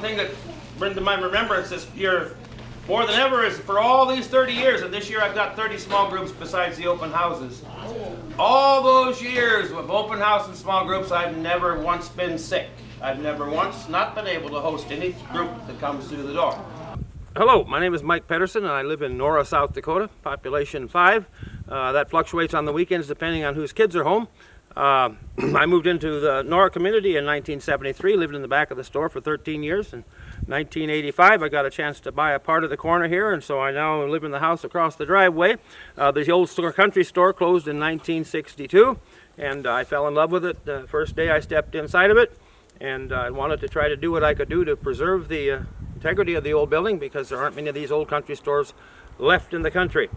thing that brings to my remembrance this year more than ever is for all these 30 years, and this year I've got 30 small groups besides the open houses. All those years with open house and small groups, I've never once been sick. I've never once not been able to host any group that comes through the door. Hello, my name is Mike Pederson, and I live in Nora, South Dakota, population 5. That fluctuates on the weekends depending on whose kids are home. I moved into the Nora community in 1973, lived in the back of the store for 13 years. In 1985, I got a chance to buy a part of the corner here, and so I now live in the house across the driveway. The old country store closed in 1962, and I fell in love with it the first day I stepped inside of it, and I wanted to try to do what I could do to preserve the integrity of the old building, because there aren't many of these old country stores left in the country.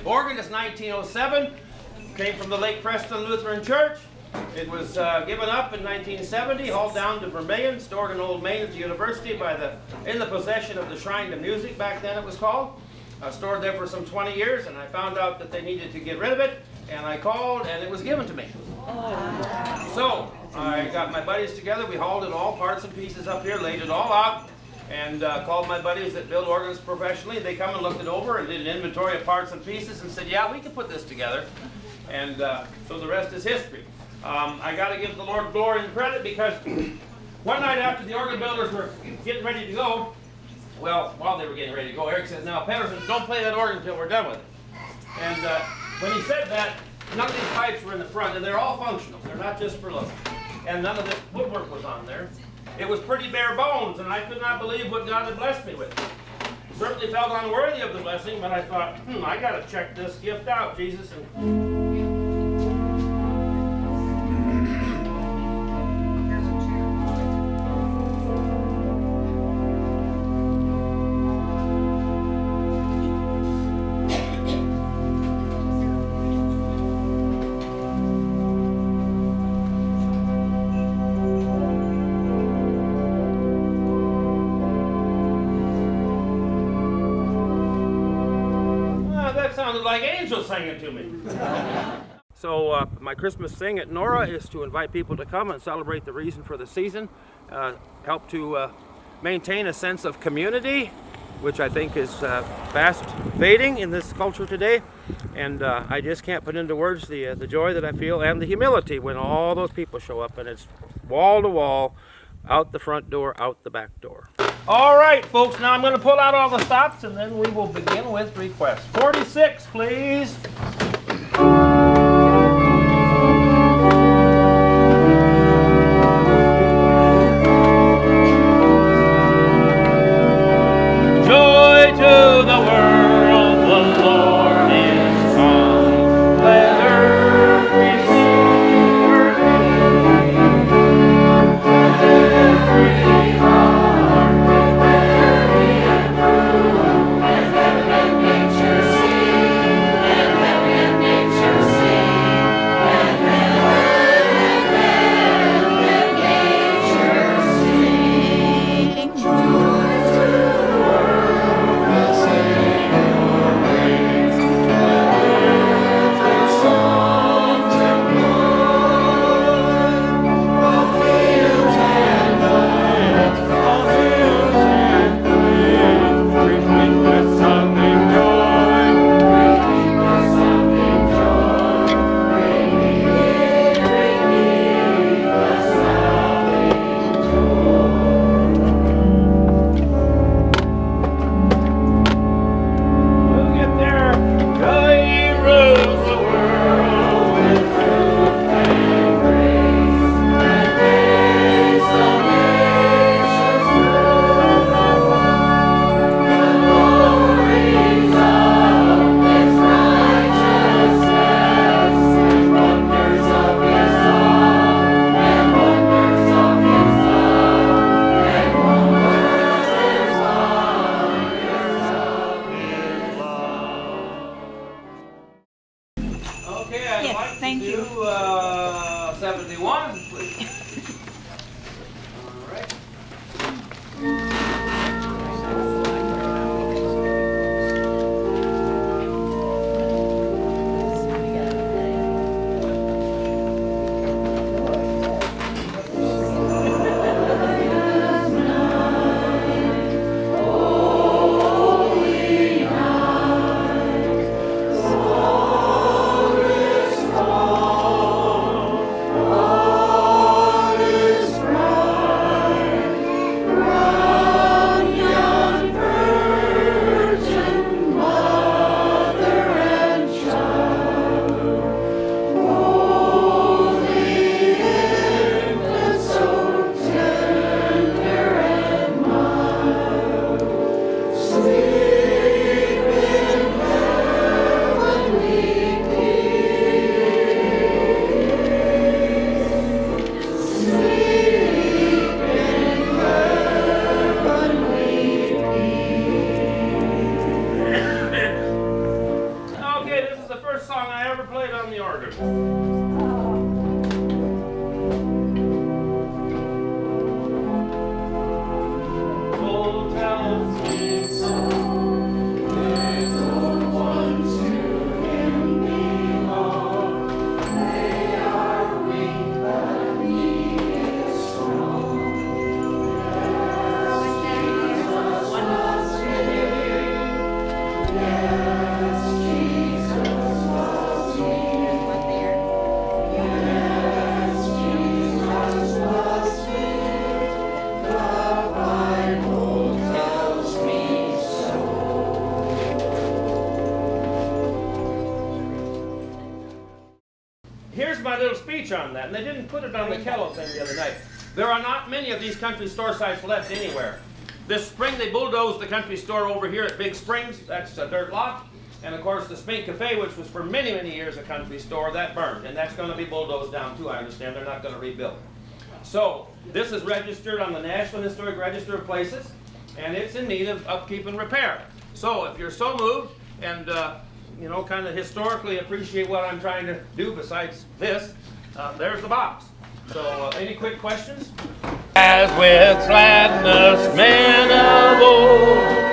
Organ is 1907, came from the Lake Preston Lutheran Church. It was given up in 1970, hauled down to Vermilion, stored in Old Main at the university in the possession of the Shrine to Music, back then it was called. Stored there for some 20 years, and I found out that they needed to get rid of it, and I called, and it was given to me. So I got my buddies together, we hauled it all, parts and pieces up here, laid it all out, and called my buddies that build organs professionally. They come and looked it over and did an inventory of parts and pieces and said, yeah, we can put this together. And so the rest is history. I got to give the Lord glory and credit, because one night after the organ builders were getting ready to go, well, while they were getting ready to go, Eric says, now, Pederson, don't play that organ until we're done with it. And when he said that, none of these pipes were in the front, and they're all functional. They're not just for looks. And none of this woodwork was on there. It was pretty bare bones, and I could not believe what God had blessed me with. Certainly felt unworthy of the blessing, but I thought, I got to check this gift out, Jesus. That sounded like angels singing to me. So my Christmas thing at Nora is to invite people to come and celebrate the reason for the season, help to maintain a sense of community, which I think is fast fading in this culture today. And I just can't put into words the joy that I feel and the humility when all those people show up, and it's wall to wall, out the front door, out the back door. All right, folks, now I'm going to pull out all the stops, and then we will begin with requests. 46, please. Joy to the world, the Lord is come. Let earth receive her King. Every heart prepare and prove, and heaven and nature sing, and heaven Thank you. 71, please. All right. Here's my little speech on that, and they didn't put it on the Kello thing the other night. There are not many of these country store sites left anywhere. This spring they bulldozed the country store over here at Big Springs. That's a dirt lot. And of course the Spink Cafe, which was for many, many years a country store, that burned. And that's going to be bulldozed down too, I understand. They're not going to rebuild. So this is registered on the National Historic Register of Places, and it's in need of upkeep and repair. So if you're so moved and you know, kind of historically appreciate what I'm trying to do besides this, there's the box. So any quick questions? As with gladness men of old